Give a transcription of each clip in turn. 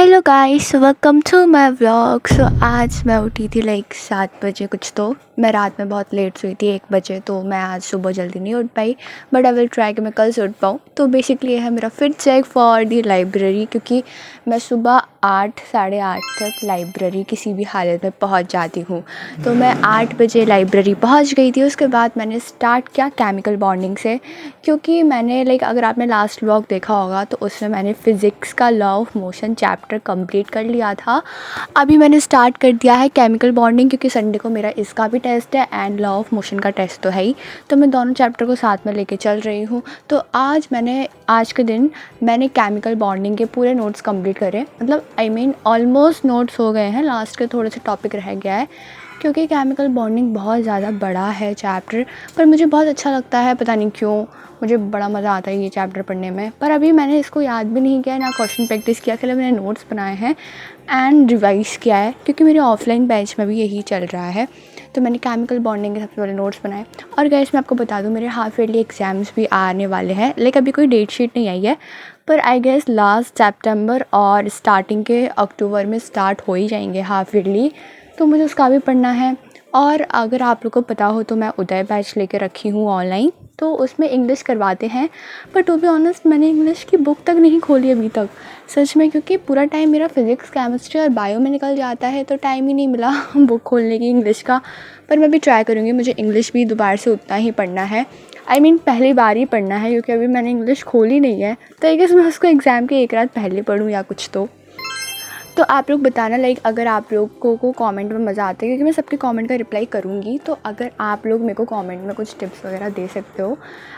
Hello guys, welcome to my vlog. आज मैं उठी थी 7 बजे कुछ। तो मैं रात में बहुत लेट सोई थी 1 बजे, तो मैं आज सुबह जल्दी नहीं उठ पाई, बट आई विल ट्राई कि मैं कल से उठ पाऊँ। तो बेसिकली ये है मेरा फिर चेक फॉर दी लाइब्रेरी, क्योंकि मैं सुबह 8 साढ़े 8 तक लाइब्रेरी किसी भी हालत में पहुंच जाती हूँ। तो मैं 8 बजे लाइब्रेरी पहुंच गई थी। उसके बाद मैंने स्टार्ट किया केमिकल बॉन्डिंग से, क्योंकि मैंने अगर आपने लास्ट व्लॉग देखा होगा तो उसमें मैंने फ़िज़िक्स का law of motion chapter complete कर लिया था। अभी मैंने स्टार्ट कर दिया है केमिकल बॉन्डिंग, क्योंकि संडे को मेरा इसका भी टेस्ट है एंड लॉ ऑफ मोशन का टेस्ट तो है ही, तो मैं दोनों चैप्टर को साथ में लेके चल रही हूँ। तो आज के दिन मैंने केमिकल बॉन्डिंग के पूरे नोट्स कंप्लीट करे, मतलब ऑलमोस्ट नोट्स हो गए हैं, लास्ट के थोड़े से टॉपिक रह गया है, क्योंकि केमिकल बॉन्डिंग बहुत ज़्यादा बड़ा है चैप्टर। पर मुझे बहुत अच्छा लगता है, पता नहीं क्यों मुझे बड़ा मज़ा आता है ये चैप्टर पढ़ने में। पर अभी मैंने इसको याद भी नहीं किया, ना क्वेश्चन प्रैक्टिस किया, केवल मैंने नोट्स बनाए हैं एंड रिवाइज़ किया है, क्योंकि मेरे ऑफलाइन बैच में भी यही चल रहा है। तो मैंने केमिकल बॉन्डिंग के सबसे पहले नोट्स बनाए। और गाइस, मैं आपको बता दूं, मेरे हाफ ईयरली एग्ज़ाम्स भी आने वाले हैं। अभी कोई डेट शीट नहीं आई है, पर आई गेस लास्ट सितंबर और स्टार्टिंग के अक्टूबर में स्टार्ट हो ही जाएंगे हाफ ईयरली, तो मुझे उसका भी पढ़ना है। और अगर आप लोग को पता हो तो मैं उदय बैच लेके रखी हूँ ऑनलाइन, तो उसमें इंग्लिश करवाते हैं। पर टू बी ऑनेस्ट, मैंने इंग्लिश की बुक तक नहीं खोली अभी तक, सच में, क्योंकि पूरा टाइम मेरा फिज़िक्स केमिस्ट्री और बायो में निकल जाता है, तो टाइम ही नहीं मिला बुक खोलने की इंग्लिश का। पर मैं भी ट्राई करूँगी, मुझे इंग्लिश भी दोबारा से उतना ही पढ़ना है, पहली बार ही पढ़ना है, क्योंकि अभी मैंने इंग्लिश खोली नहीं है। तो आई गेस मैं उसको एग्ज़ाम के एक रात पहले पढ़ूँ या कुछ। तो आप लोग बताना, अगर आप लोगों को कमेंट में मज़ा आता है, क्योंकि मैं सबके कमेंट का रिप्लाई करूँगी, तो अगर आप लोग मेरे को कमेंट में कुछ टिप्स वगैरह दे सकते हो,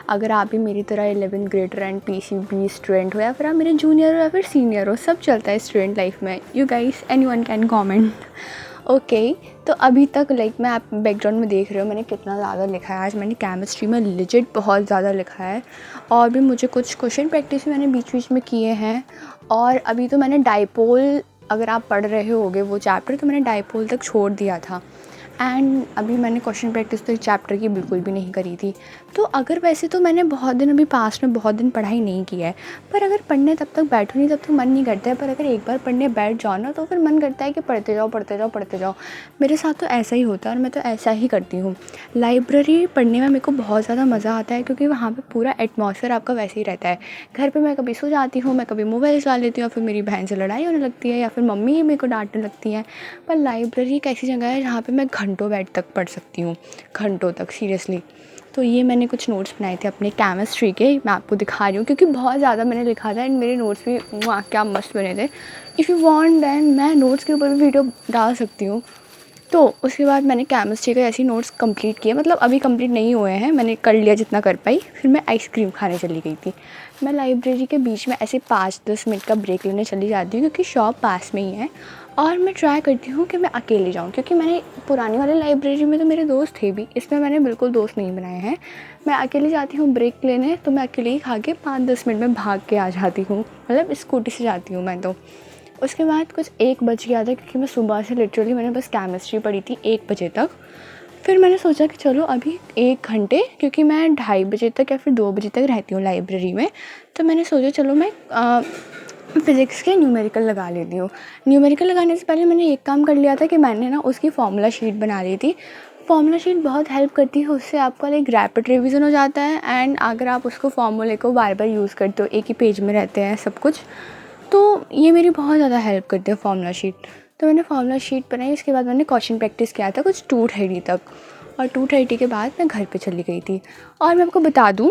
अगर आप भी मेरी तरह 11th grader and PCB student हो, या फिर आप मेरे जूनियर हो या फिर सीनियर हो, सब चलता है स्टूडेंट लाइफ में। You guys, anyone can comment. Okay, तो अभी तक मैं आप बैकग्राउंड में देख रहे हो मैंने कितना ज़्यादा लिखा है। आज मैंने केमिस्ट्री में लिजिट बहुत ज़्यादा लिखा है, और भी मुझे कुछ क्वेश्चन प्रैक्टिस मैंने बीच बीच में किए हैं। और अभी तो मैंने डाइपोल, अगर आप पढ़ रहे होगे वो चैप्टर, तो मैंने डाइपोल तक छोड़ दिया था। एंड अभी मैंने क्वेश्चन प्रैक्टिस तो इस चैप्टर की बिल्कुल भी नहीं करी थी। तो अगर वैसे तो मैंने बहुत दिन अभी पास्ट में बहुत दिन पढ़ाई नहीं की है, पर अगर पढ़ने तब तक बैठूँ नहीं तब तक मन नहीं करता है। पर अगर एक बार पढ़ने बैठ जाओ ना, तो फिर मन करता है कि पढ़ते जाओ पढ़ते जाओ पढ़ते जाओ। मेरे साथ तो ऐसा ही होता है, और मैं तो ऐसा ही करती हूँ। लाइब्रेरी पढ़ने में मेरे को बहुत ज़्यादा मज़ा आता है, क्योंकि वहाँ पर पूरा एटमॉस्फेयर आपका वैसे ही रहता है। घर पर मैं कभी सो जाती हूँ, मैं कभी मोबाइल चला लेती हूँ, या फिर मेरी बहन से लड़ाई होने लगती है, या फिर मम्मी ही मेरे को डांटने लगती है। पर लाइब्रेरी एक ऐसी जगह है जहाँ पे मैं घंटों बैठ तक पढ़ सकती हूँ, घंटों तक, सीरियसली। तो ये मैंने कुछ नोट्स बनाए थे अपने केमिस्ट्री के, मैं आपको दिखा रही हूँ, क्योंकि बहुत ज़्यादा मैंने लिखा था एंड मेरे नोट्स भी वाह क्या मस्त बने थे। इफ़ यू वांट देन मैं नोट्स के ऊपर भी वीडियो डाल सकती हूँ। तो उसके बाद मैंने केमिस्ट्री के ऐसे नोट्स कंप्लीट किए, मतलब अभी कंप्लीट नहीं हुए हैं, मैंने कर लिया जितना कर पाई। फिर मैं आइसक्रीम खाने चली गई थी। मैं लाइब्रेरी के बीच में ऐसे 5-10 मिनट का ब्रेक लेने चली जाती हूँ, क्योंकि शॉप पास में ही है। और मैं ट्राई करती हूँ कि मैं अकेले जाऊँ, क्योंकि मैंने पुरानी वाली लाइब्रेरी में तो मेरे दोस्त थे भी, इसमें मैंने बिल्कुल दोस्त नहीं बनाए हैं। मैं अकेले जाती हूँ ब्रेक लेने, तो मैं अकेले ही खा के 5-10 मिनट में भाग के आ जाती हूँ, मतलब स्कूटी से जाती हूँ मैं तो। उसके बाद कुछ 1 बज गया था, क्योंकि मैं सुबह से लिटरली मैंने बस केमिस्ट्री पढ़ी थी 1 बजे तक। फिर मैंने सोचा कि चलो अभी 1 घंटे, क्योंकि मैं 2:30 बजे तक या फिर 2 बजे तक रहती हूँ लाइब्रेरी में, तो मैंने सोचा चलो मैं फ़िज़िक्स के न्यूमेरिकल लगा लेती हूँ। न्यूमेरिकल लगाने से पहले मैंने एक काम कर लिया था कि मैंने ना उसकी फॉर्मूला शीट बना ली थी। फॉर्मूला शीट बहुत हेल्प करती है, उससे आपका रैपिड रिवीजन हो जाता है। एंड अगर आप उसको फॉर्मूले को बार बार यूज़ करते हो, एक ही पेज में रहते हैं सब कुछ, तो ये मेरी बहुत ज़्यादा हेल्प करती है फॉर्मूला शीट। तो मैंने फॉर्मूला शीट बनाई, उसके बाद मैंने क्वेश्चन प्रैक्टिस किया था कुछ 2:30 तक, और 2:30 के बाद मैं घर पे चली गई थी। और मैं आपको बता दूँ,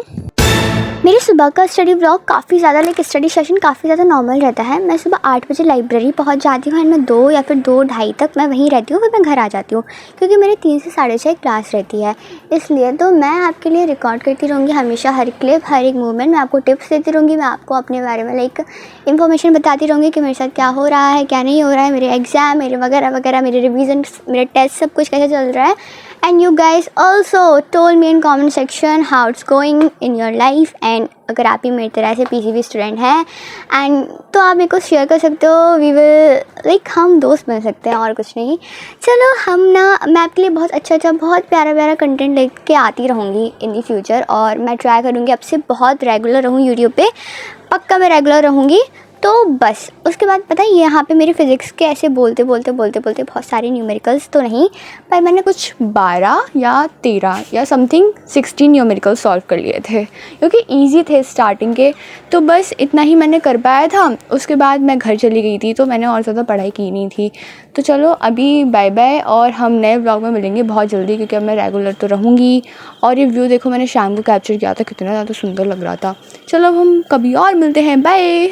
मेरी सुबह का स्टडी ब्लॉग काफ़ी ज़्यादा स्टडी सेशन काफ़ी ज़्यादा नॉर्मल रहता है। मैं सुबह 8 बजे लाइब्रेरी पहुंच जाती हूँ एंड मैं 2 या फिर 2:30 तक मैं वहीं रहती हूँ, फिर मैं घर आ जाती हूँ, क्योंकि मेरी 3 से 6:30 क्लास रहती है। इसलिए तो मैं आपके लिए रिकॉर्ड करती रहूँगी हमेशा, हर क्लिप, हर एक मूवमेंट मैं आपको टिप्स देती रहूँगी, मैं आपको अपने बारे में इन्फॉर्मेशन बताती रहूँगी कि मेरे साथ क्या हो रहा है, क्या नहीं हो रहा है, मेरे एग्ज़ाम, मेरे वगैरह वगैरह, मेरे रिविज़न, मेरे टेस्ट, सब कुछ कैसे चल रहा है। And you guys also told me in comment section how it's going in your life. And अगर आप ही मेरी तरह से PCB स्टूडेंट हैं एंड तो आप मेरे को शेयर कर सकते हो, वी विल हम दोस्त बन सकते हैं, और कुछ नहीं। चलो मैं आपके लिए बहुत अच्छा बहुत प्यारा प्यारा कंटेंट लेके आती रहूँगी इन दी फ्यूचर, और मैं ट्राई करूँगी अब से बहुत रेगुलर रहूँ यूट्यूब पे, पक्का मैं रेगुलर रहूँगी। तो बस उसके बाद पता है यहाँ पे मेरे फिज़िक्स के ऐसे बोलते बोलते बहुत सारे न्यूमेरिकल्स तो नहीं, पर मैंने कुछ 12 या 13 या समथिंग 16 न्यूमेरिकल सॉल्व कर लिए थे, क्योंकि इजी थे स्टार्टिंग के। तो बस इतना ही मैंने कर पाया था। उसके बाद मैं घर चली गई थी, तो मैंने और ज़्यादा पढ़ाई की नहीं थी। तो चलो अभी बाय बाय, और हम नए ब्लॉग में मिलेंगे बहुत जल्दी, क्योंकि अब मैं रेगुलर तो रहूँगी। और ये व्यू देखो, मैंने शाम को कैप्चर किया था, कितना ज़्यादा सुंदर लग रहा था। चलो अब हम कभी और मिलते हैं, बाय।